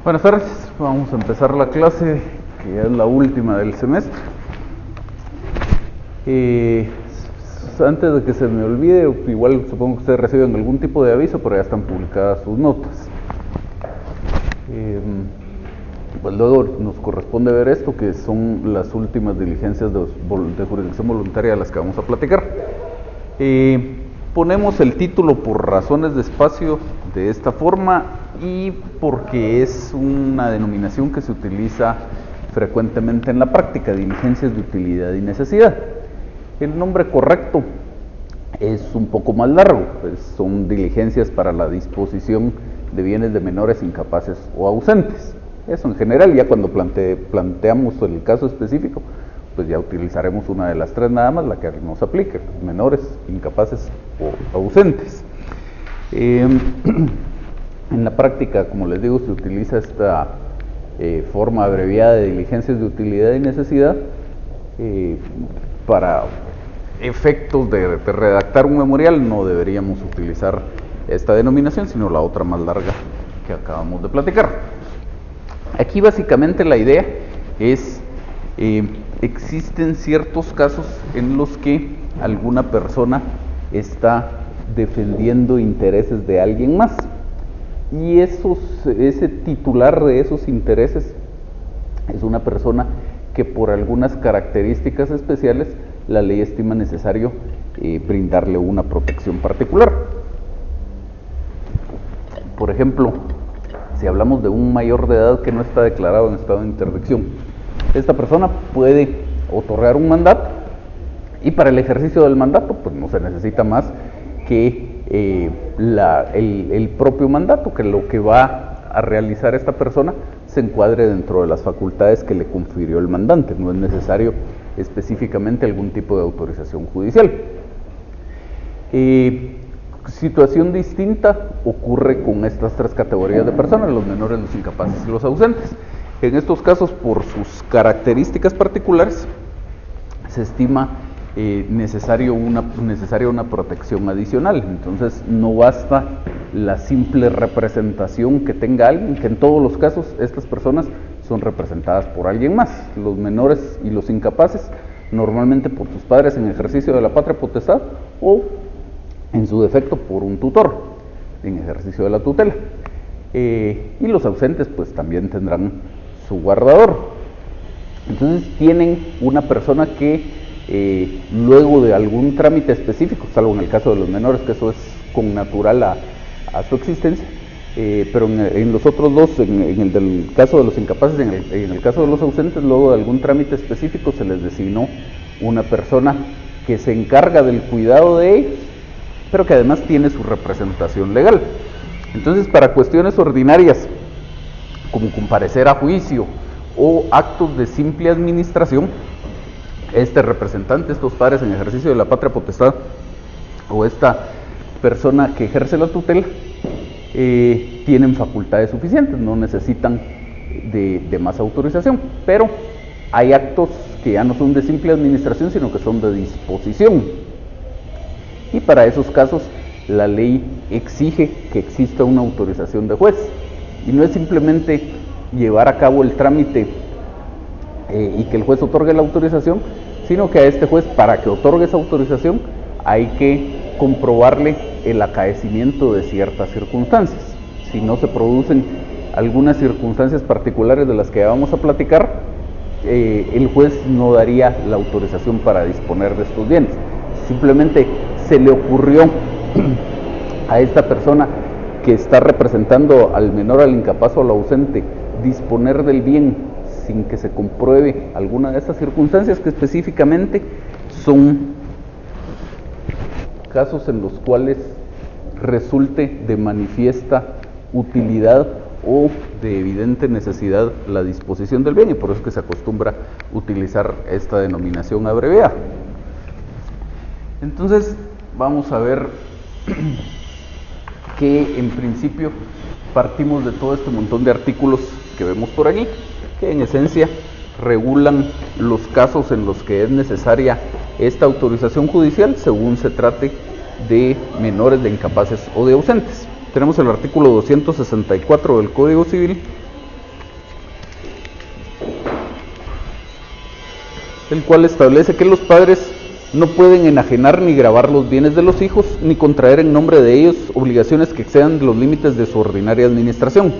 Buenas tardes, vamos a empezar la clase que ya es la última del semestre. Antes de que se me olvide, igual supongo que ustedes reciben algún tipo de aviso, pero ya están publicadas sus notas. Pues luego nos corresponde ver esto, que son las últimas diligencias de jurisdicción voluntaria de las que vamos a platicar. Ponemos el título por razones de espacio de esta forma y porque es una denominación que se utiliza frecuentemente en la práctica, diligencias de utilidad y necesidad. El nombre correcto es un poco más largo, pues son diligencias para la disposición de bienes de menores incapaces o ausentes. Eso en general, ya cuando planteamos el caso específico, pues ya utilizaremos una de las tres nada más, la que nos aplique, menores, incapaces o ausentes. En la práctica, como les digo, se utiliza esta forma abreviada de diligencias de utilidad y necesidad para efectos de redactar un memorial. No deberíamos utilizar esta denominación, sino la otra más larga que acabamos de platicar. Aquí básicamente la idea es, existen ciertos casos en los que alguna persona está defendiendo intereses de alguien más y ese titular de esos intereses es una persona que por algunas características especiales la ley estima necesario brindarle una protección particular. Por ejemplo, si hablamos de un mayor de edad que no está declarado en estado de interdicción, esta persona puede otorgar un mandato y para el ejercicio del mandato pues no se necesita más que el propio mandato, que lo que va a realizar esta persona se encuadre dentro de las facultades que le confirió el mandante. No es necesario específicamente algún tipo de autorización judicial. Situación distinta ocurre con estas tres categorías de personas: los menores, los incapaces y los ausentes. En estos casos, por sus características particulares, se estima necesaria una protección adicional. Entonces no basta la simple representación que tenga alguien, que en todos los casos estas personas son representadas por alguien más. Los menores y los incapaces normalmente por sus padres en ejercicio de la patria potestad o en su defecto por un tutor en ejercicio de la tutela, y los ausentes pues también tendrán su guardador. Entonces tienen una persona que luego de algún trámite específico, salvo en el caso de los menores, que eso es connatural a su existencia, pero en los otros dos, en el del caso de los incapaces, en el caso de los ausentes, luego de algún trámite específico se les designó una persona que se encarga del cuidado de ellos, pero que además tiene su representación legal. Entonces, para cuestiones ordinarias, como comparecer a juicio o actos de simple administración, este representante, estos padres en ejercicio de la patria potestad o esta persona que ejerce la tutela, tienen facultades suficientes, no necesitan de más autorización, pero hay actos que ya no son de simple administración, sino que son de disposición. Y para esos casos la ley exige que exista una autorización de juez, y no es simplemente llevar a cabo el trámite y que el juez otorgue la autorización, sino que a este juez, para que otorgue esa autorización, hay que comprobarle el acaecimiento de ciertas circunstancias. Si no se producen algunas circunstancias particulares de las que ya vamos a platicar, el juez no daría la autorización para disponer de estos bienes. Simplemente se le ocurrió a esta persona que está representando al menor, al incapaz o al ausente disponer del bien sin que se compruebe alguna de estas circunstancias, que específicamente son casos en los cuales resulte de manifiesta utilidad o de evidente necesidad la disposición del bien, y por eso es que se acostumbra utilizar esta denominación abreviada. Entonces vamos a ver que en principio partimos de todo este montón de artículos que vemos por aquí, que en esencia regulan los casos en los que es necesaria esta autorización judicial según se trate de menores, de incapaces o de ausentes. Tenemos el artículo 264 del Código Civil, el cual establece que los padres no pueden enajenar ni gravar los bienes de los hijos, ni contraer en nombre de ellos obligaciones que excedan los límites de su ordinaria administración,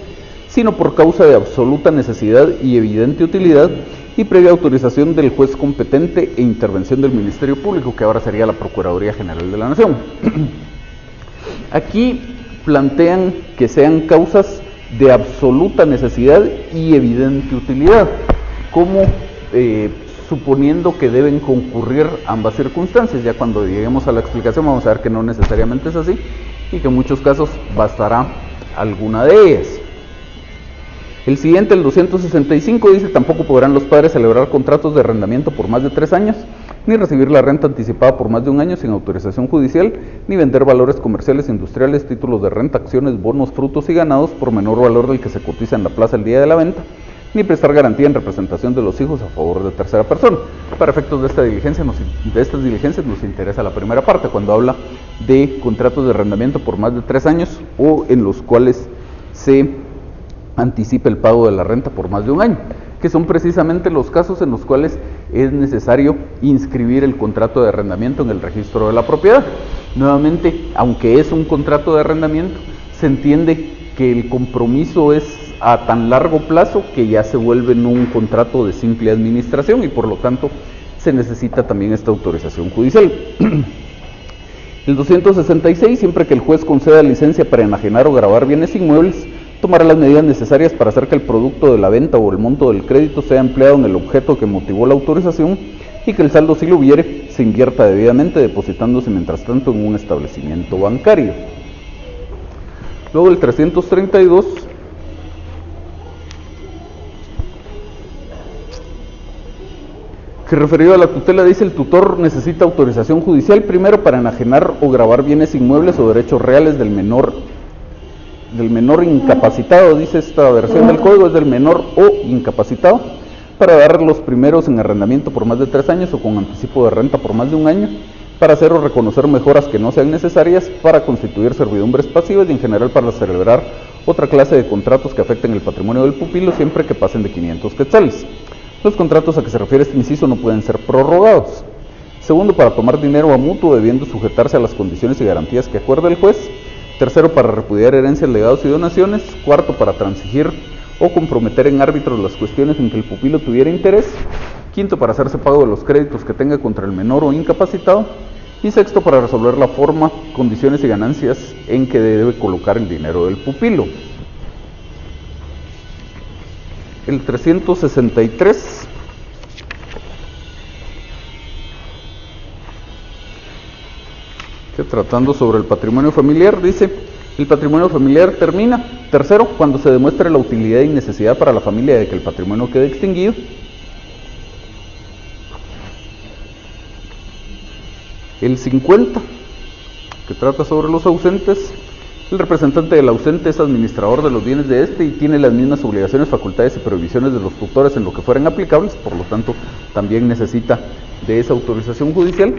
sino por causa de absoluta necesidad y evidente utilidad, y previa autorización del juez competente e intervención del Ministerio Público, que ahora sería la Procuraduría General de la Nación. Aquí plantean que sean causas de absoluta necesidad y evidente utilidad, como suponiendo que deben concurrir ambas circunstancias. Ya cuando lleguemos a la explicación vamos a ver que no necesariamente es así y que en muchos casos bastará alguna de ellas. El siguiente, el 265, dice: tampoco podrán los padres celebrar contratos de arrendamiento por más de 3 años, ni recibir la renta anticipada por más de 1 año sin autorización judicial, ni vender valores comerciales, industriales, títulos de renta, acciones, bonos, frutos y ganados por menor valor del que se cotiza en la plaza el día de la venta, ni prestar garantía en representación de los hijos a favor de tercera persona. Para efectos de estas diligencias nos interesa la primera parte, cuando habla de contratos de arrendamiento por más de 3 años o en los cuales se anticipa el pago de la renta por más de 1 año, que son precisamente los casos en los cuales es necesario inscribir el contrato de arrendamiento en el registro de la propiedad. Nuevamente, aunque es un contrato de arrendamiento, se entiende que el compromiso es a tan largo plazo que ya se vuelve no un contrato de simple administración y por lo tanto se necesita también esta autorización judicial. El 266, siempre que el juez conceda licencia para enajenar o gravar bienes inmuebles, tomará las medidas necesarias para hacer que el producto de la venta o el monto del crédito sea empleado en el objeto que motivó la autorización y que el saldo, si lo hubiere, se invierta debidamente, depositándose mientras tanto en un establecimiento bancario. Luego el 332, que referido a la tutela, dice: el tutor necesita autorización judicial primero para enajenar o gravar bienes inmuebles o derechos reales del menor incapacitado, dice esta versión del código, es del menor o incapacitado, para dar los primeros en arrendamiento por más de 3 años o con anticipo de renta por más de 1 año, para hacer o reconocer mejoras que no sean necesarias, para constituir servidumbres pasivas y en general para celebrar otra clase de contratos que afecten el patrimonio del pupilo siempre que pasen de 500 quetzales. Los contratos a que se refiere este inciso no pueden ser prorrogados. Segundo, para tomar dinero a mutuo debiendo sujetarse a las condiciones y garantías que acuerde el juez. Tercero, para repudiar herencias, legados y donaciones. Cuarto, para transigir o comprometer en árbitros las cuestiones en que el pupilo tuviera interés. Quinto, para hacerse pago de los créditos que tenga contra el menor o incapacitado. Y sexto, para resolver la forma, condiciones y ganancias en que debe colocar el dinero del pupilo. El 363, que tratando sobre el patrimonio familiar, dice: el patrimonio familiar termina, tercero, cuando se demuestre la utilidad y necesidad para la familia de que el patrimonio quede extinguido. El 50, que trata sobre los ausentes: el representante del ausente es administrador de los bienes de este y tiene las mismas obligaciones, facultades y prohibiciones de los tutores en lo que fueren aplicables, por lo tanto también necesita de esa autorización judicial.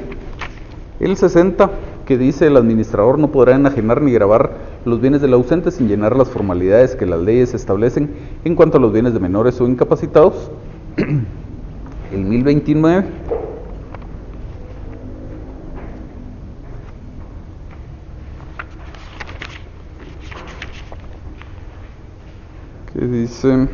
El 60, que dice: el administrador no podrá enajenar ni gravar los bienes del ausente sin llenar las formalidades que las leyes establecen en cuanto a los bienes de menores o incapacitados. El 1029, que dice: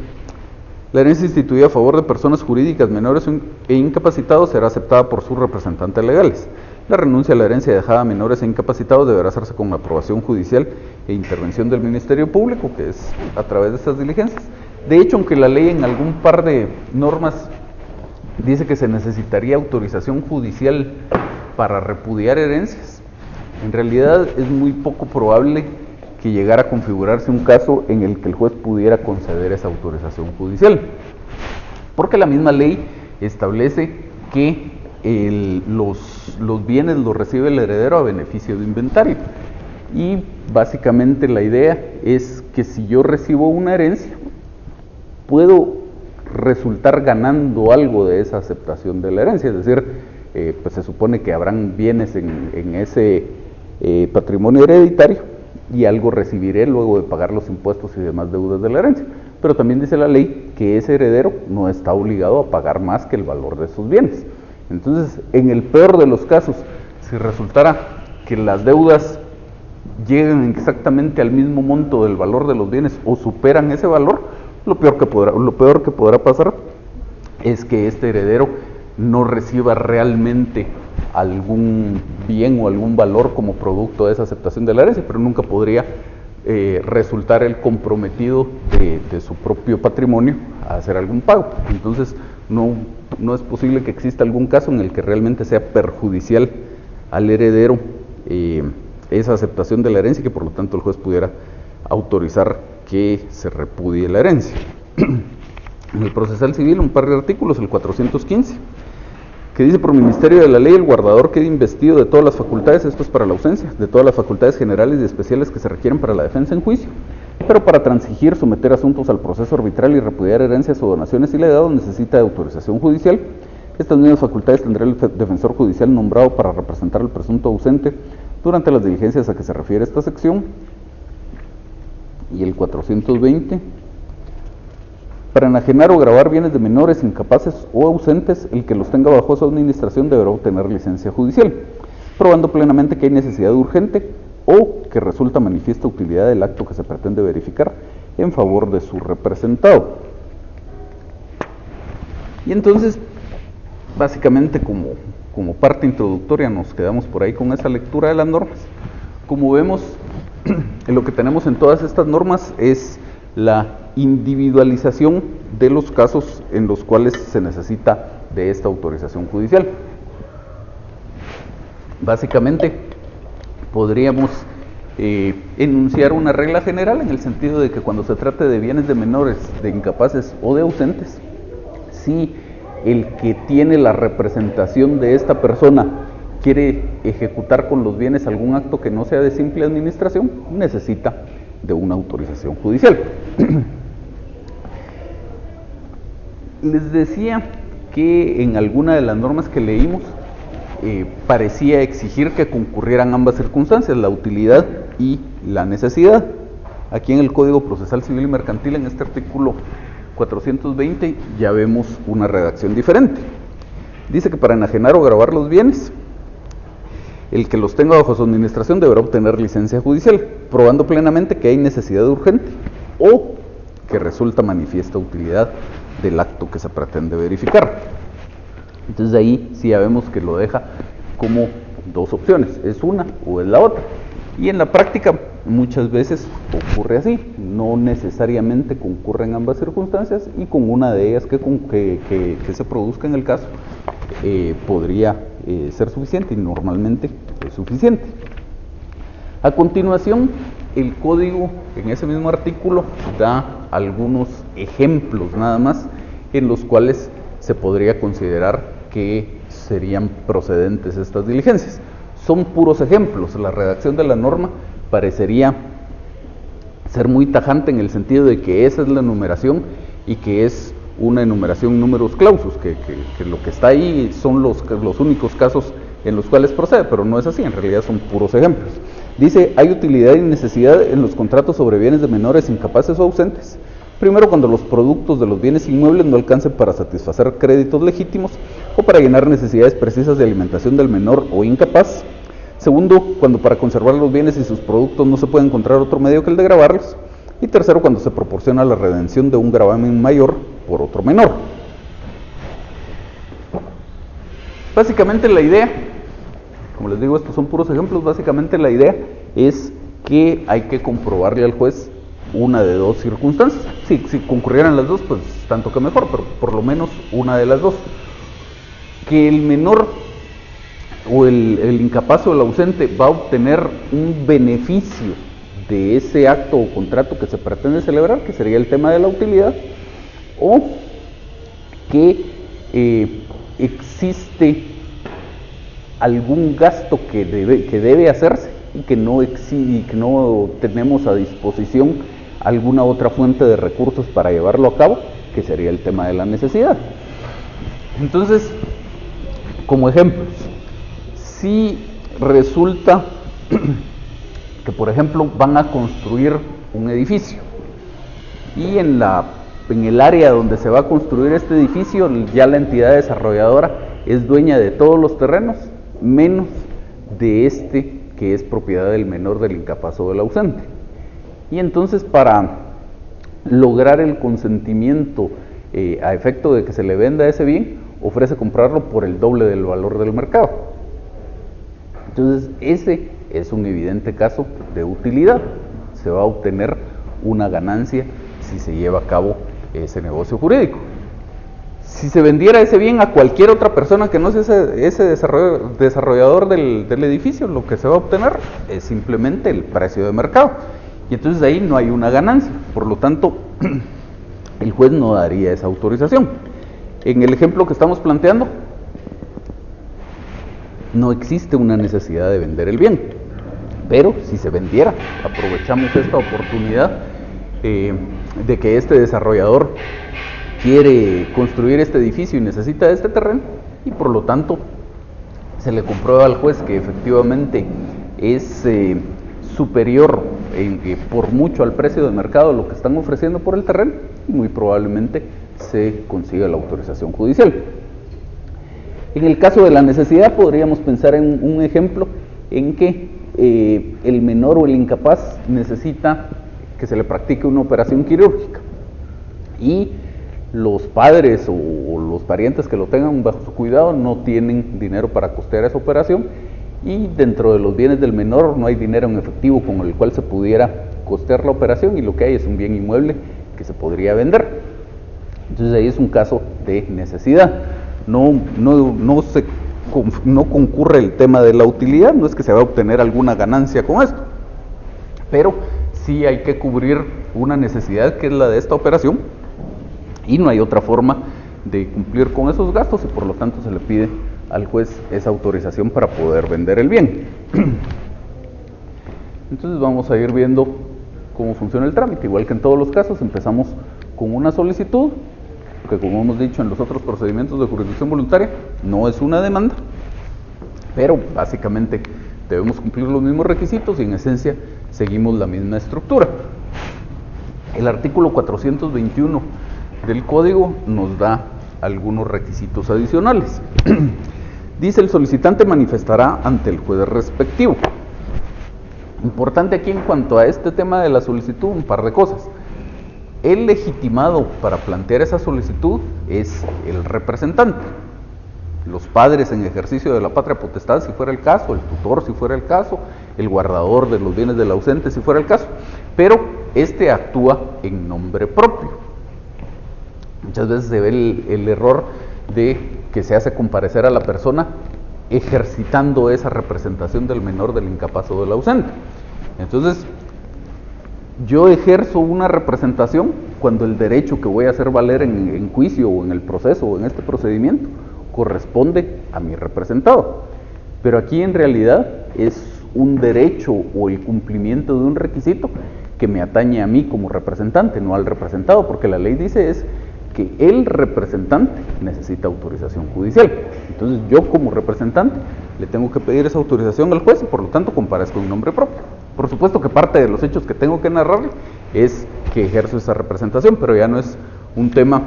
la herencia instituida a favor de personas jurídicas menores e incapacitados será aceptada por sus representantes legales. La renuncia a la herencia dejada a menores e incapacitados deberá hacerse con la aprobación judicial e intervención del Ministerio Público, que es a través de estas diligencias. De hecho, aunque la ley en algún par de normas dice que se necesitaría autorización judicial para repudiar herencias, en realidad es muy poco probable que llegara a configurarse un caso en el que el juez pudiera conceder esa autorización judicial, porque la misma ley establece que los bienes los recibe el heredero a beneficio de inventario, y básicamente la idea es que si yo recibo una herencia, puedo resultar ganando algo de esa aceptación de la herencia, es decir, pues se supone que habrán bienes en ese patrimonio hereditario, y algo recibiré luego de pagar los impuestos y demás deudas de la herencia. Pero también dice la ley que ese heredero no está obligado a pagar más que el valor de sus bienes. Entonces, en el peor de los casos, si resultara que las deudas llegan exactamente al mismo monto del valor de los bienes o superan ese valor, lo peor que podrá pasar es que este heredero no reciba realmente algún bien o algún valor como producto de esa aceptación de la herencia, pero nunca podría resultar el comprometido de su propio patrimonio a hacer algún pago. Entonces no es posible que exista algún caso en el que realmente sea perjudicial al heredero esa aceptación de la herencia y que por lo tanto el juez pudiera autorizar que se repudie la herencia. En el procesal civil, un par de artículos, el 415, que dice: por ministerio de la ley el guardador queda investido de todas las facultades, esto es para la ausencia, de todas las facultades generales y especiales que se requieren para la defensa en juicio, pero para transigir, someter asuntos al proceso arbitral y repudiar herencias o donaciones ilegales necesita de autorización judicial. Estas mismas facultades tendrá el defensor judicial nombrado para representar al presunto ausente durante las diligencias a que se refiere esta sección. Y el 420, para enajenar o gravar bienes de menores incapaces o ausentes, el que los tenga bajo su administración deberá obtener licencia judicial, probando plenamente que hay necesidad urgente o que resulta manifiesta utilidad del acto que se pretende verificar en favor de su representado. Y entonces, básicamente como parte introductoria nos quedamos por ahí con esa lectura de las normas. Como vemos, lo que tenemos en todas estas normas es la individualización de los casos en los cuales se necesita de esta autorización judicial. Básicamente podríamos enunciar una regla general en el sentido de que cuando se trate de bienes de menores, de incapaces o de ausentes, si el que tiene la representación de esta persona quiere ejecutar con los bienes algún acto que no sea de simple administración, necesita de una autorización judicial. Les decía que en alguna de las normas que leímos parecía exigir que concurrieran ambas circunstancias, la utilidad y la necesidad. Aquí en el Código Procesal Civil y Mercantil, en este artículo 420, ya vemos una redacción diferente. Dice que para enajenar o gravar los bienes, el que los tenga bajo su administración deberá obtener licencia judicial, probando plenamente que hay necesidad urgente o que resulta manifiesta utilidad del acto que se pretende verificar. Entonces ahí sí ya vemos que lo deja como dos opciones, es una o es la otra. Y en la práctica muchas veces ocurre así, no necesariamente concurren ambas circunstancias y con una de ellas que se produzca en el caso podría ser suficiente y normalmente es suficiente. A continuación, el código en ese mismo artículo da algunos ejemplos nada más en los cuales se podría considerar que serían procedentes estas diligencias. Son puros ejemplos, la redacción de la norma parecería ser muy tajante en el sentido de que esa es la enumeración y que es una enumeración numerus clausus, que lo que está ahí son los únicos casos en los cuales procede, pero no es así, en realidad son puros ejemplos. Dice: hay utilidad y necesidad en los contratos sobre bienes de menores incapaces o ausentes. Primero, cuando los productos de los bienes inmuebles no alcancen para satisfacer créditos legítimos o para llenar necesidades precisas de alimentación del menor o incapaz. Segundo, cuando para conservar los bienes y sus productos no se puede encontrar otro medio que el de gravarlos. Y tercero, cuando se proporciona la redención de un gravamen mayor por otro menor. Básicamente la idea, como les digo, estos son puros ejemplos, básicamente la idea es que hay que comprobarle al juez una de dos circunstancias. Si concurrieran las dos, pues tanto que mejor, pero por lo menos una de las dos. Que el menor o el incapaz o el ausente va a obtener un beneficio de ese acto o contrato que se pretende celebrar, que sería el tema de la utilidad, o que existe algún gasto que debe hacerse y que no tenemos a disposición alguna otra fuente de recursos para llevarlo a cabo, que sería el tema de la necesidad. Entonces, como ejemplos, si resulta que, por ejemplo, van a construir un edificio y en la en el área donde se va a construir este edificio, ya la entidad desarrolladora es dueña de todos los terrenos, menos de este que es propiedad del menor, del incapaz o del ausente. Y entonces, para lograr el consentimiento a efecto de que se le venda ese bien, ofrece comprarlo por el doble del valor del mercado. Entonces, ese es un evidente caso de utilidad. Se va a obtener una ganancia si se lleva a cabo ese negocio jurídico. Si se vendiera ese bien a cualquier otra persona que no sea ese desarrollador del edificio, lo que se va a obtener es simplemente el precio de mercado. Y entonces ahí no hay una ganancia. Por lo tanto, el juez no daría esa autorización. En el ejemplo que estamos planteando, no existe una necesidad de vender el bien. Pero si se vendiera, aprovechamos esta oportunidad de que este desarrollador quiere construir este edificio y necesita este terreno, y por lo tanto se le comprueba al juez que efectivamente es superior por mucho al precio de mercado lo que están ofreciendo por el terreno, y muy probablemente se consiga la autorización judicial. En el caso de la necesidad, podríamos pensar en un ejemplo en que el menor o el incapaz necesita que se le practique una operación quirúrgica, y los padres o los parientes que lo tengan bajo su cuidado no tienen dinero para costear esa operación, y dentro de los bienes del menor no hay dinero en efectivo con el cual se pudiera costear la operación, y lo que hay es un bien inmueble que se podría vender. Entonces ahí es un caso de necesidad. No concurre el tema de la utilidad, no es que se va a obtener alguna ganancia con esto, pero sí hay que cubrir una necesidad que es la de esta operación, y no hay otra forma de cumplir con esos gastos, y por lo tanto se le pide al juez esa autorización para poder vender el bien. Entonces vamos a ir viendo cómo funciona el trámite. Igual que en todos los casos, empezamos con una solicitud, que como hemos dicho en los otros procedimientos de jurisdicción voluntaria, no es una demanda, pero básicamente debemos cumplir los mismos requisitos y en esencia seguimos la misma estructura. El artículo 421 del Código nos da algunos requisitos adicionales. Dice: el solicitante manifestará ante el juez respectivo. Importante aquí en cuanto a este tema de la solicitud, un par de cosas. El legitimado para plantear esa solicitud es el representante. Los padres en ejercicio de la patria potestad, si fuera el caso, el tutor, si fuera el caso, el guardador de los bienes del ausente, si fuera el caso, pero este actúa en nombre propio. Muchas veces se ve el error de que se hace comparecer a la persona ejercitando esa representación del menor, del incapaz o del ausente. Entonces, yo ejerzo una representación cuando el derecho que voy a hacer valer en juicio o en el proceso o en este procedimiento corresponde a mi representado. Pero aquí en realidad es un derecho o el cumplimiento de un requisito que me atañe a mí como representante, no al representado, porque la ley dice es que el representante necesita autorización judicial. Entonces yo como representante le tengo que pedir esa autorización al juez y por lo tanto comparezco en nombre propio. Por supuesto que parte de los hechos que tengo que narrarle es que ejerzo esa representación, pero ya no es un tema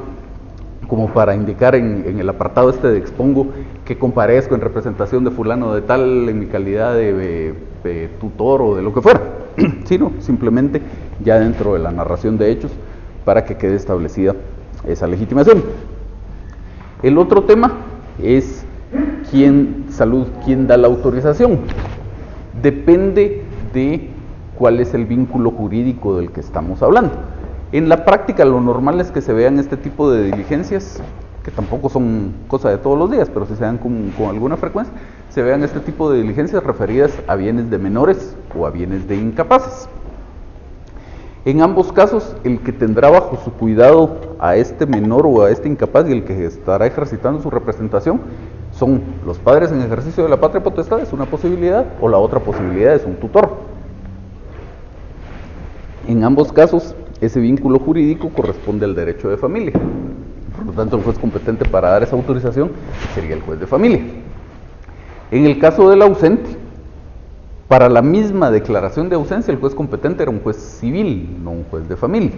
como para indicar en el apartado este de expongo que comparezco en representación de fulano de tal en mi calidad de tutor o de lo que fuera, sino simplemente ya dentro de la narración de hechos para que quede establecida esa legitimación. El otro tema es quién da la autorización. Depende de cuál es el vínculo jurídico del que estamos hablando. En la práctica lo normal es que se vean este tipo de diligencias, que tampoco son cosa de todos los días, pero si se dan con alguna frecuencia, se vean este tipo de diligencias referidas a bienes de menores o a bienes de incapaces. En ambos casos, el que tendrá bajo su cuidado a este menor o a este incapaz y el que estará ejercitando su representación son los padres en ejercicio de la patria potestad, es una posibilidad, o la otra posibilidad es un tutor. En ambos casos, ese vínculo jurídico corresponde al derecho de familia. Por lo tanto, el juez competente para dar esa autorización sería el juez de familia. En el caso del ausente, para la misma declaración de ausencia, el juez competente era un juez civil, no un juez de familia.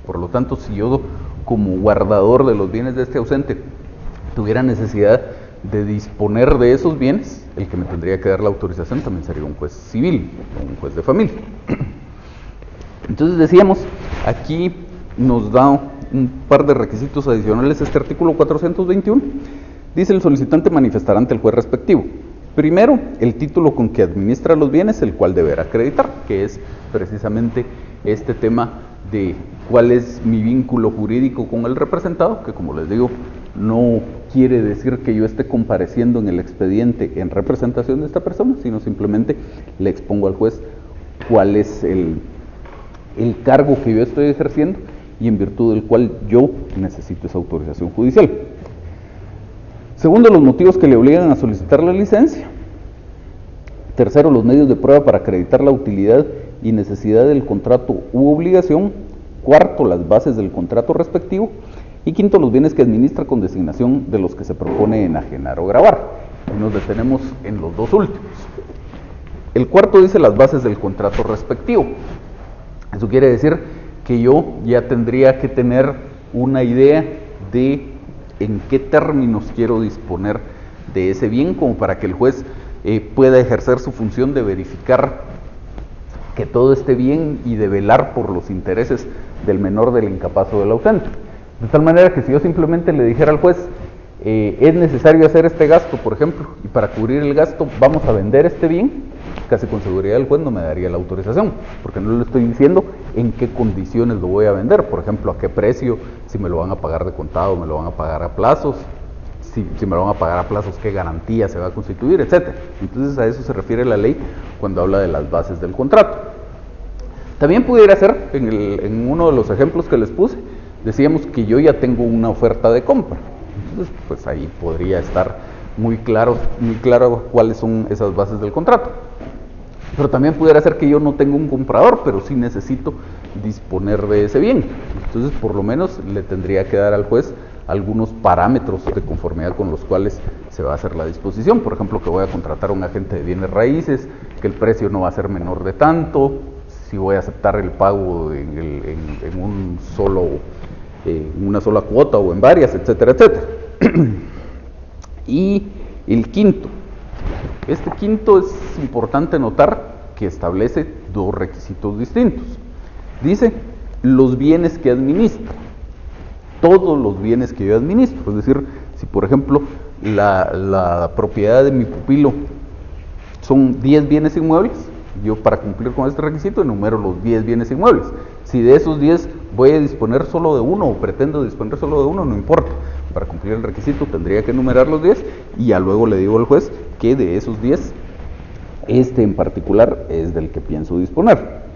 Por lo tanto, si yo como guardador de los bienes de este ausente, tuviera necesidad de disponer de esos bienes, el que me tendría que dar la autorización también sería un juez civil, un juez de familia. Entonces decíamos, aquí nos da un par de requisitos adicionales este artículo 421. Dice: el solicitante manifestará ante el juez respectivo, primero, el título con que administra los bienes, el cual deberá acreditar, que es precisamente este tema de cuál es mi vínculo jurídico con el representado, que como les digo, no quiere decir que yo esté compareciendo en el expediente en representación de esta persona, sino simplemente le expongo al juez cuál es el cargo que yo estoy ejerciendo y en virtud del cual yo necesito esa autorización judicial. Segundo, los motivos que le obligan a solicitar la licencia. Tercero, los medios de prueba para acreditar la utilidad y necesidad del contrato u obligación. Cuarto, las bases del contrato respectivo. Y quinto, los bienes que administra con designación de los que se propone enajenar o gravar. Y nos detenemos en los dos últimos. El cuarto dice las bases del contrato respectivo. Eso quiere decir que yo ya tendría que tener una idea de en qué términos quiero disponer de ese bien, como para que el juez pueda ejercer su función de verificar que todo esté bien y de velar por los intereses del menor, del incapaz o del ausente. De tal manera que si yo simplemente le dijera al juez, es necesario hacer este gasto, por ejemplo, y para cubrir el gasto vamos a vender este bien, casi con seguridad el juez no me daría la autorización, porque no le estoy diciendo en qué condiciones lo voy a vender, por ejemplo, a qué precio, si me lo van a pagar de contado, me lo van a pagar a plazos, si me lo van a pagar a plazos, qué garantía se va a constituir, etc. Entonces a eso se refiere la ley cuando habla de las bases del contrato. También pudiera ser, en uno de los ejemplos que les puse, decíamos que yo ya tengo una oferta de compra, entonces pues ahí podría estar muy claro cuáles son esas bases del contrato. Pero también pudiera ser que yo no tengo un comprador, pero sí necesito disponer de ese bien. Entonces, por lo menos le tendría que dar al juez algunos parámetros de conformidad con los cuales se va a hacer la disposición. Por ejemplo, que voy a contratar a un agente de bienes raíces, que el precio no va a ser menor de tanto, si voy a aceptar el pago en una sola cuota o en varias, etcétera, etcétera. Y el quinto. Este quinto es importante notar que establece dos requisitos distintos. Dice, los bienes que administra, todos los bienes que yo administro, es decir, si por ejemplo la propiedad de mi pupilo son 10 bienes inmuebles, yo para cumplir con este requisito enumero los 10 bienes inmuebles. Si de esos 10 voy a disponer solo de uno o pretendo disponer solo de uno, no importa. Para cumplir el requisito tendría que enumerar los 10 y ya luego le digo al juez que de esos 10, este en particular es del que pienso disponer.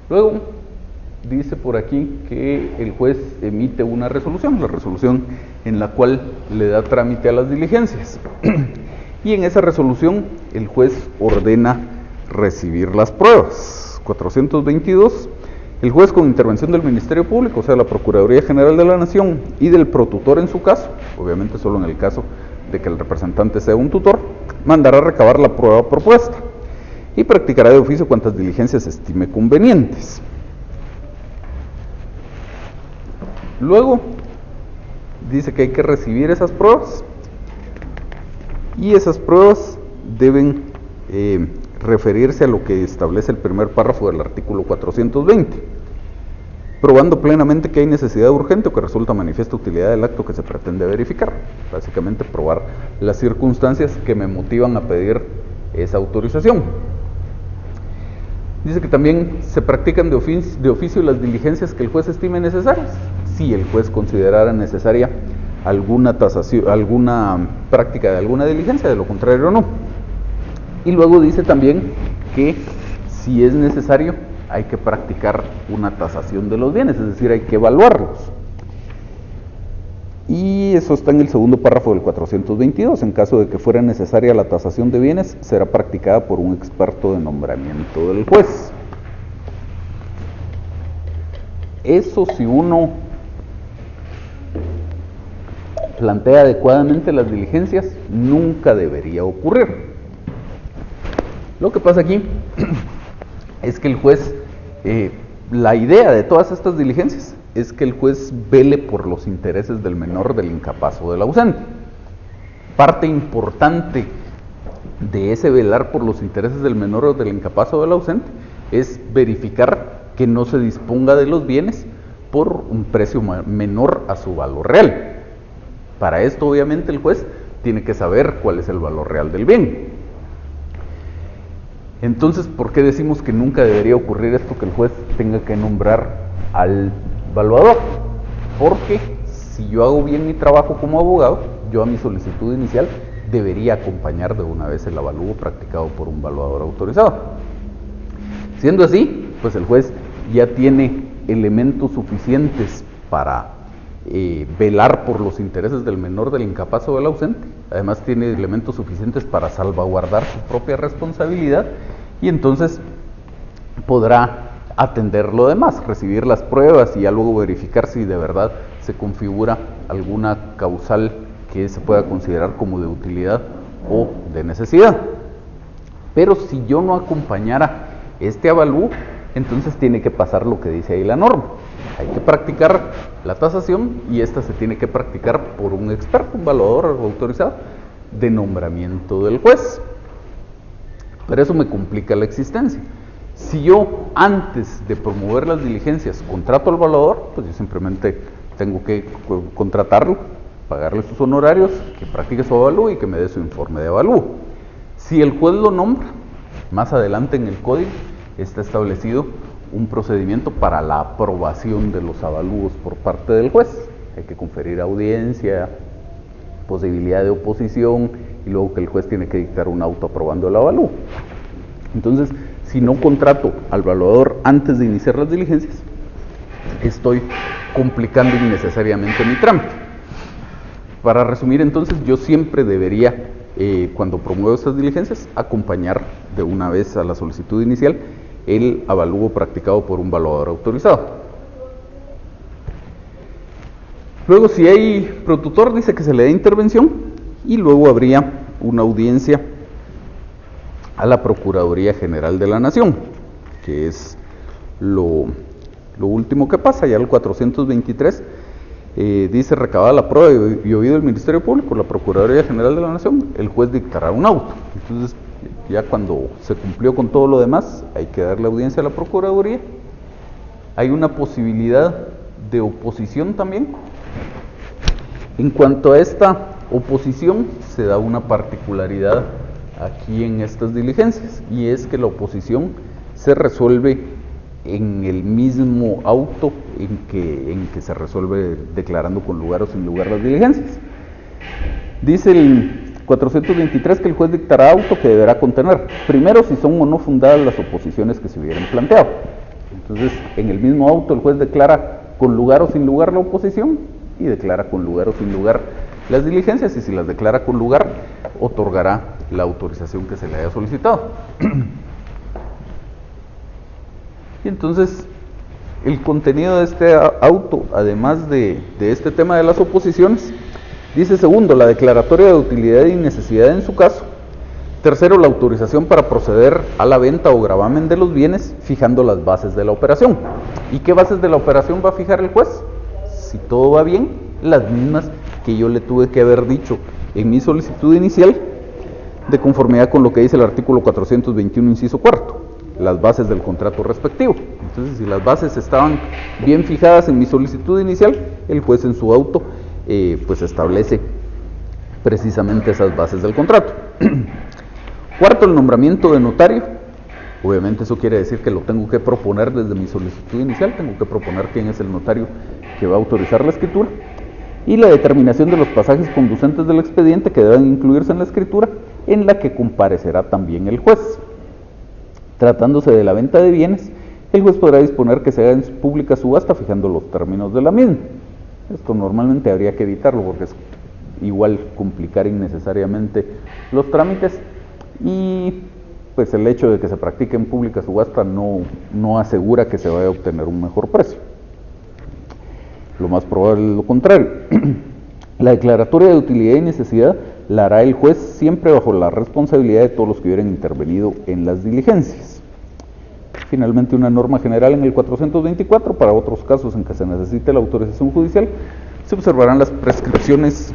Luego dice por aquí que el juez emite una resolución, la resolución en la cual le da trámite a las diligencias. Y en esa resolución el juez ordena recibir las pruebas. 422. El juez, con intervención del Ministerio Público, o sea, la Procuraduría General de la Nación y del protutor en su caso, obviamente solo en el caso de que el representante sea un tutor, mandará recabar la prueba propuesta y practicará de oficio cuantas diligencias estime convenientes. Luego, dice que hay que recibir esas pruebas y esas pruebas deben referirse a lo que establece el primer párrafo del artículo 420, probando plenamente que hay necesidad urgente o que resulta manifiesta utilidad del acto que se pretende verificar. Básicamente probar las circunstancias que me motivan a pedir esa autorización. Dice que también se practican de oficio las diligencias que el juez estime necesarias, si el juez considerara necesaria alguna tasación, alguna práctica de alguna diligencia, de lo contrario no. Y luego dice también que si es necesario hay que practicar una tasación de los bienes, es decir, hay que evaluarlos. Y eso está en el segundo párrafo del 422. En caso de que fuera necesaria la tasación de bienes, será practicada por un experto de nombramiento del juez. Eso, si uno plantea adecuadamente las diligencias, nunca debería ocurrir. Lo que pasa aquí es que el juez, la idea de todas estas diligencias es que el juez vele por los intereses del menor, del incapaz o del ausente. Parte importante de ese velar por los intereses del menor o del incapaz o del ausente es verificar que no se disponga de los bienes por un precio menor a su valor real. Para esto, obviamente, el juez tiene que saber cuál es el valor real del bien. Entonces, ¿por qué decimos que nunca debería ocurrir esto, que el juez tenga que nombrar al evaluador? Porque si yo hago bien mi trabajo como abogado, yo a mi solicitud inicial debería acompañar de una vez el avalúo practicado por un evaluador autorizado. Siendo así, pues el juez ya tiene elementos suficientes para velar por los intereses del menor, del incapaz o del ausente. Además tiene elementos suficientes para salvaguardar su propia responsabilidad y entonces podrá atender lo demás, recibir las pruebas y ya luego verificar si de verdad se configura alguna causal que se pueda considerar como de utilidad o de necesidad. Pero si yo no acompañara este avalúo, entonces tiene que pasar lo que dice ahí la norma. Hay que practicar la tasación y esta se tiene que practicar por un experto, un evaluador autorizado de nombramiento del juez. Pero eso me complica la existencia. Si yo antes de promover las diligencias contrato al evaluador, pues yo simplemente tengo que contratarlo, pagarle sus honorarios, que practique su avalúo y que me dé su informe de avalúo. Si el juez lo nombra, más adelante en el código está establecido un procedimiento para la aprobación de los avalúos por parte del juez. Hay que conferir audiencia, posibilidad de oposición y luego que el juez tiene que dictar un auto aprobando el avalúo. Entonces, si no contrato al evaluador antes de iniciar las diligencias, estoy complicando innecesariamente mi trámite. Para resumir, entonces, yo siempre debería, cuando promuevo estas diligencias, acompañar de una vez a la solicitud inicial el avalúo practicado por un evaluador autorizado. Luego, si hay protutor, dice que se le dé intervención y luego habría una audiencia a la Procuraduría General de la Nación, que es lo último que pasa. Ya el 423 dice: recabada la prueba y oído el Ministerio Público, la Procuraduría General de la Nación, el juez dictará un auto. Entonces, ya cuando se cumplió con todo lo demás, hay que darle audiencia a la Procuraduría. Hay una posibilidad de oposición también. En cuanto a esta oposición, se da una particularidad aquí en estas diligencias, y es que la oposición se resuelve en el mismo auto en que se resuelve declarando con lugar o sin lugar las diligencias. Dice el 423 que el juez dictará auto que deberá contener, primero, si son o no fundadas las oposiciones que se hubieran planteado. Entonces, en el mismo auto el juez declara con lugar o sin lugar la oposición y declara con lugar o sin lugar las diligencias, y si las declara con lugar, otorgará la autorización que se le haya solicitado. Y entonces, el contenido de este auto, además de este tema de las oposiciones, dice: segundo, la declaratoria de utilidad y necesidad en su caso. Tercero, la autorización para proceder a la venta o gravamen de los bienes, fijando las bases de la operación. ¿Y qué bases de la operación va a fijar el juez? Si todo va bien, las mismas que yo le tuve que haber dicho en mi solicitud inicial, de conformidad con lo que dice el artículo 421, inciso cuarto, las bases del contrato respectivo. Entonces, si las bases estaban bien fijadas en mi solicitud inicial, el juez en su auto pues establece precisamente esas bases del contrato. Cuarto, el nombramiento de notario. Obviamente eso quiere decir que lo tengo que proponer desde mi solicitud inicial, tengo que proponer quién es el notario que va a autorizar la escritura, y la determinación de los pasajes conducentes del expediente que deben incluirse en la escritura, en la que comparecerá también el juez. Tratándose de la venta de bienes, el juez podrá disponer que se haga en pública subasta fijando los términos de la misma. Esto normalmente habría que evitarlo porque es igual complicar innecesariamente los trámites, y pues el hecho de que se practique en pública subasta no asegura que se vaya a obtener un mejor precio. Lo más probable es lo contrario. La declaratoria de utilidad y necesidad la hará el juez siempre bajo la responsabilidad de todos los que hubieran intervenido en las diligencias. Finalmente, una norma general en el 424, para otros casos en que se necesite la autorización judicial, se observarán las prescripciones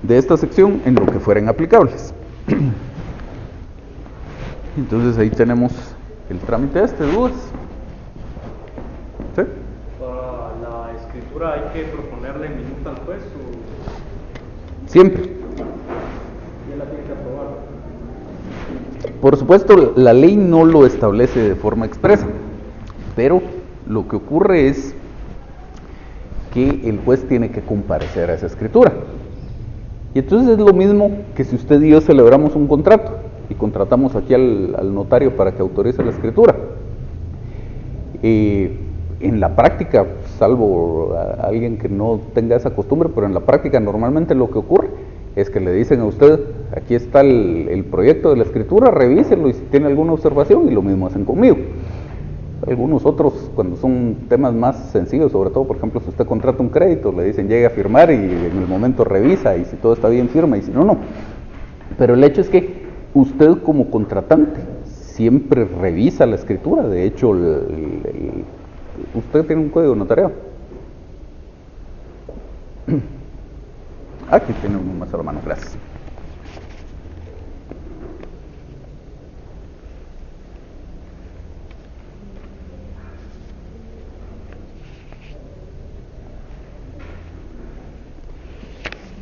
de esta sección en lo que fueren aplicables. Entonces ahí tenemos el trámite ¿dudas? ¿Sí? Para la escritura hay que proponerle minuta al juez o... Siempre. ¿Y él la tiene que aprobar? Por supuesto, la ley no lo establece de forma expresa, pero lo que ocurre es que el juez tiene que comparecer a esa escritura. Y entonces es lo mismo que si usted y yo celebramos un contrato y contratamos aquí al notario para que autorice la escritura. En la práctica, salvo a alguien que no tenga esa costumbre, pero en la práctica normalmente lo que ocurre es que le dicen a usted, aquí está el proyecto de la escritura, revíselo y si tiene alguna observación, y lo mismo hacen conmigo. Algunos otros, cuando son temas más sencillos, sobre todo, por ejemplo, si usted contrata un crédito, le dicen llegue a firmar y en el momento revisa y si todo está bien firma y si no, no. Pero el hecho es que usted como contratante siempre revisa la escritura. De hecho, usted tiene un código notariado. Aquí tiene uno más a la mano, gracias.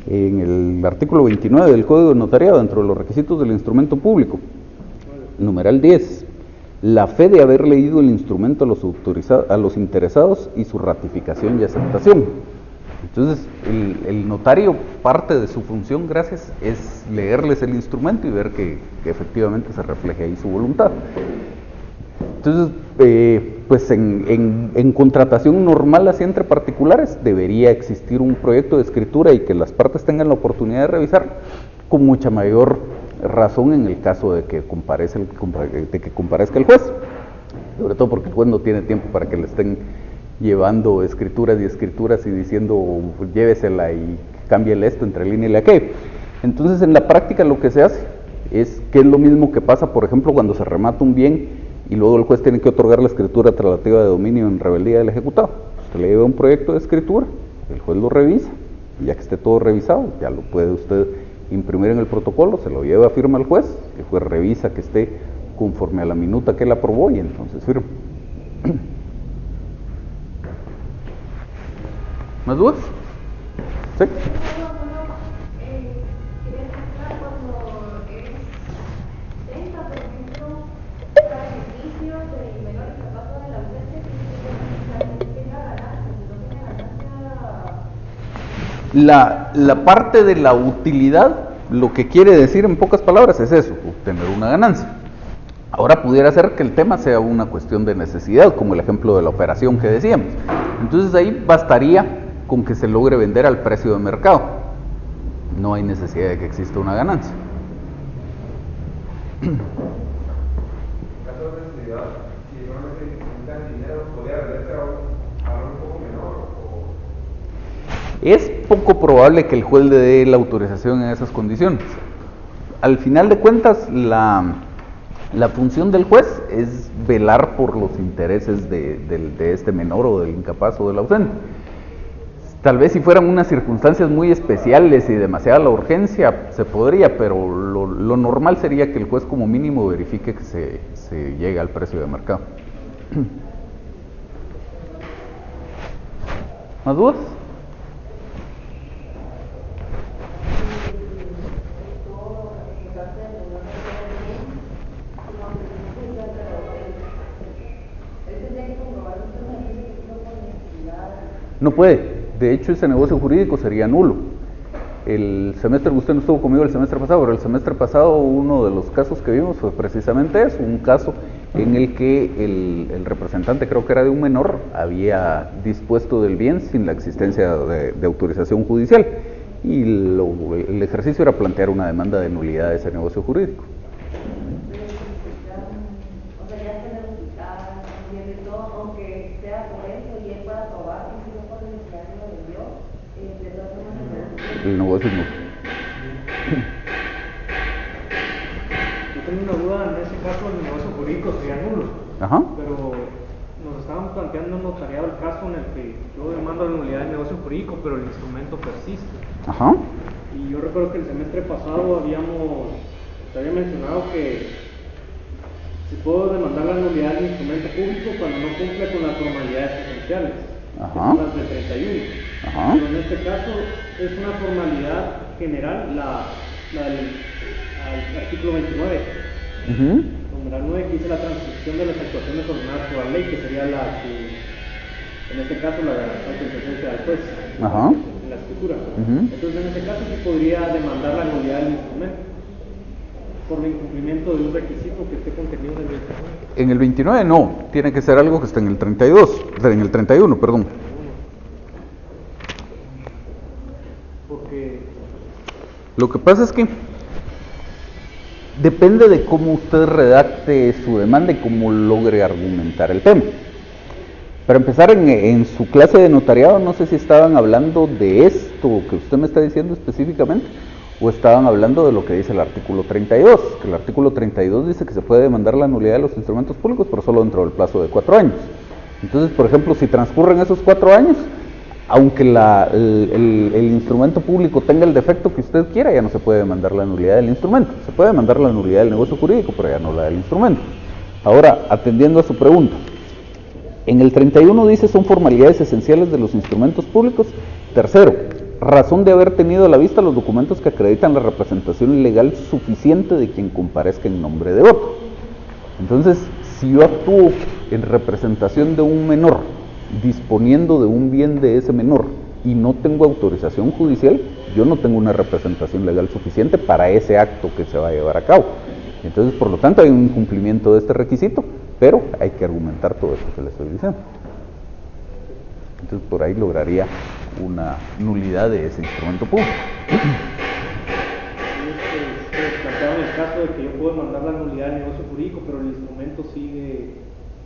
En el artículo 29 del Código de Notariado, dentro de los requisitos del instrumento público, numeral 10, la fe de haber leído el instrumento a los interesados y su ratificación y aceptación. Entonces, el notario, parte de su función, gracias, es leerles el instrumento y ver que efectivamente se refleje ahí su voluntad. Entonces, pues en contratación normal así entre particulares debería existir un proyecto de escritura y que las partes tengan la oportunidad de revisar, con mucha mayor razón en el caso de que comparezca el juez, sobre todo porque el juez no tiene tiempo para que le estén llevando escrituras y diciendo llévesela y cámbiale esto entre línea y aquello. Entonces, en la práctica lo que se hace es que es lo mismo que pasa, por ejemplo, cuando se remata un bien y luego el juez tiene que otorgar la escritura traslativa de dominio en rebeldía del ejecutado. Usted le lleva un proyecto de escritura, el juez lo revisa, y ya que esté todo revisado, ya lo puede usted imprimir en el protocolo, se lo lleva a firma al juez, el juez revisa que esté conforme a la minuta que él aprobó y entonces firma. ¿Más dudas? ¿Sí? La parte de la utilidad, lo que quiere decir en pocas palabras es eso, obtener una ganancia. Ahora pudiera ser que el tema sea una cuestión de necesidad, como el ejemplo de la operación que decíamos. Entonces ahí bastaría con que se logre vender al precio de mercado. No hay necesidad de que exista una ganancia. Es poco probable que el juez le dé la autorización en esas condiciones. Al final de cuentas, la función del juez es velar por los intereses de este menor o del incapaz o del ausente. Tal vez si fueran unas circunstancias muy especiales y demasiada la urgencia, se podría, pero lo normal sería que el juez como mínimo verifique que se llegue al precio de mercado. ¿Más dudas? No puede. De hecho, ese negocio jurídico sería nulo. El semestre, usted no estuvo conmigo el semestre pasado, pero el semestre pasado uno de los casos que vimos fue precisamente eso, un caso en el que el representante, creo que era de un menor, había dispuesto del bien sin la existencia de autorización judicial. Y el ejercicio era plantear una demanda de nulidad de ese negocio jurídico. El negocio es nulo. duda, en ese caso el negocio jurídico sería nulo. Ajá. Pero nos estaban planteando un notariado el caso en el que yo demando la nulidad del negocio jurídico, pero el instrumento persiste. Ajá. Y yo recuerdo que el semestre pasado te había mencionado que se puede demandar la nulidad del instrumento público cuando no cumple con las formalidades esenciales, Ajá. que son las del 31. Ajá. Pero en este caso es una formalidad general, la del artículo 29. Numeral 9, que dice la transcripción de las actuaciones ordenadas por la ley, que sería en este caso la autorización que da el juez. Ajá. En la escritura. Entonces en ese caso sí podría demandar la nulidad del instrumento por el incumplimiento de un requisito que esté contenido en el 29. En el 29 no, tiene que ser algo que esté en el 32, en el 31, perdón. Porque lo que pasa es que depende de cómo usted redacte su demanda y cómo logre argumentar el tema. Para empezar, en su clase de notariado, no sé si estaban hablando de esto que usted me está diciendo específicamente, o estaban hablando de lo que dice el artículo 32, que el artículo 32 dice que se puede demandar la nulidad de los instrumentos públicos, pero solo dentro del plazo de 4 años. Entonces, por ejemplo, si transcurren esos 4 años, aunque el instrumento público tenga el defecto que usted quiera, ya no se puede demandar la nulidad del instrumento. Se puede demandar la nulidad del negocio jurídico, pero ya no la del instrumento. Ahora, atendiendo a su pregunta, en el 31 dice son formalidades esenciales de los instrumentos públicos. Tercero, razón de haber tenido a la vista los documentos que acreditan la representación legal suficiente de quien comparezca en nombre de otro. Entonces, si yo actúo en representación de un menor, disponiendo de un bien de ese menor, y no tengo autorización judicial, yo no tengo una representación legal suficiente para ese acto que se va a llevar a cabo. Entonces, por lo tanto, hay un incumplimiento de este requisito, pero hay que argumentar todo esto que le estoy diciendo. Entonces, por ahí lograría una nulidad de ese instrumento público. Planteaban el caso de que yo puedo mandar la nulidad del negocio jurídico, pero el instrumento sigue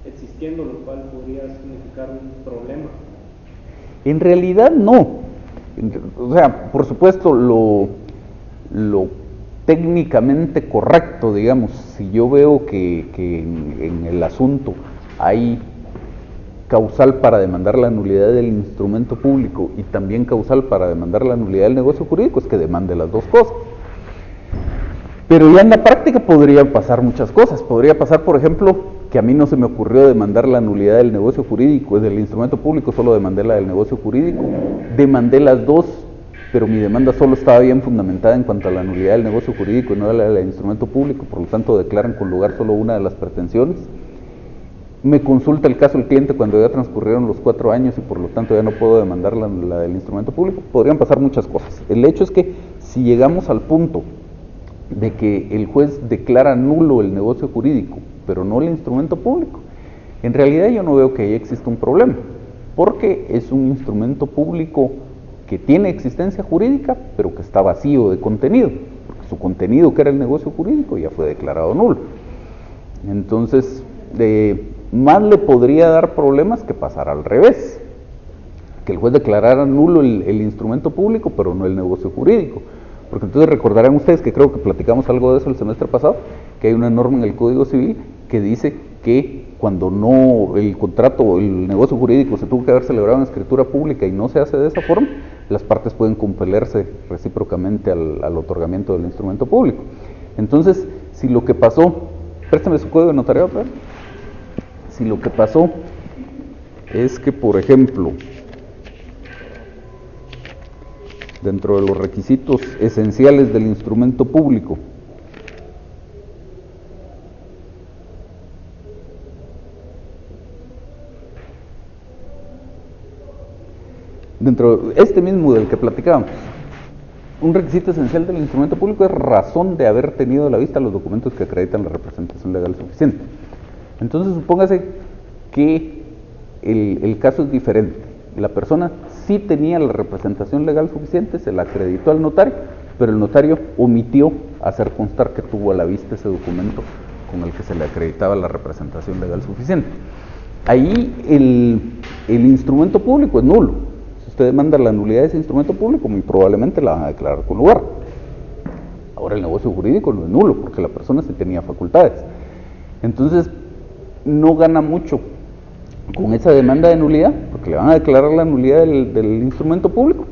existiendo, lo cual podría significar un problema. En realidad no. O sea, por supuesto, lo técnicamente correcto, digamos, si yo veo que en el asunto hay causal para demandar la nulidad del instrumento público y también causal para demandar la nulidad del negocio jurídico, es que demande las dos cosas. Pero ya en la práctica podrían pasar muchas cosas. Podría pasar, por ejemplo, que a mí no se me ocurrió demandar la nulidad del negocio jurídico, es del instrumento público, solo demandé la del negocio jurídico. Demandé las dos, pero mi demanda solo estaba bien fundamentada en cuanto a la nulidad del negocio jurídico y no la del instrumento público, por lo tanto declaran con lugar solo una de las pretensiones. Me consulta el caso el cliente cuando ya transcurrieron los 4 años y por lo tanto ya no puedo demandar la del instrumento público. Podrían pasar muchas cosas. El hecho es que si llegamos al punto de que el juez declara nulo el negocio jurídico, pero no el instrumento público, en realidad yo no veo que ahí exista un problema, porque es un instrumento público que tiene existencia jurídica, pero que está vacío de contenido, porque su contenido, que era el negocio jurídico, ya fue declarado nulo. Entonces, más le podría dar problemas que pasar al revés, que el juez declarara nulo el instrumento público, pero no el negocio jurídico. Porque entonces recordarán ustedes, que creo que platicamos algo de eso el semestre pasado, que hay una norma en el Código Civil que dice que cuando no el contrato, el negocio jurídico se tuvo que haber celebrado en escritura pública y no se hace de esa forma, las partes pueden compelerse recíprocamente al otorgamiento del instrumento público. Entonces, si lo que pasó, préstame su código de notariado, ¿verdad? Si lo que pasó es que, por ejemplo, dentro de los requisitos esenciales del instrumento público, dentro de este mismo del que platicábamos, un requisito esencial del instrumento público es razón de haber tenido a la vista los documentos que acreditan la representación legal suficiente. Entonces, supóngase que el caso es diferente. La persona sí tenía la representación legal suficiente, se la acreditó al notario, pero el notario omitió hacer constar que tuvo a la vista ese documento con el que se le acreditaba la representación legal suficiente. Ahí el instrumento público es nulo. Si usted demanda la nulidad de ese instrumento público, muy probablemente la van a declarar con lugar. Ahora el negocio jurídico no es nulo porque la persona sí tenía facultades. Entonces, no gana mucho con esa demanda de nulidad, porque le van a declarar la nulidad del instrumento público,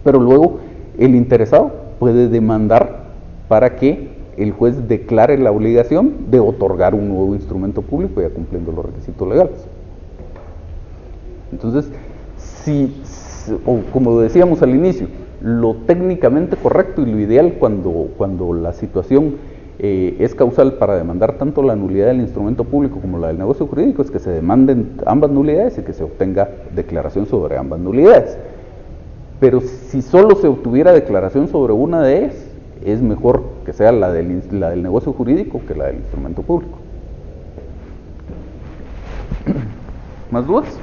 pero luego el interesado puede demandar para que el juez declare la obligación de otorgar un nuevo instrumento público ya cumpliendo los requisitos legales. Entonces, o como decíamos al inicio, lo técnicamente correcto y lo ideal cuando la situación es causal para demandar tanto la nulidad del instrumento público como la del negocio jurídico es que se demanden ambas nulidades y que se obtenga declaración sobre ambas nulidades. Pero si solo se obtuviera declaración sobre una de ellas, es mejor que sea la del negocio jurídico que la del instrumento público. ¿Más dudas?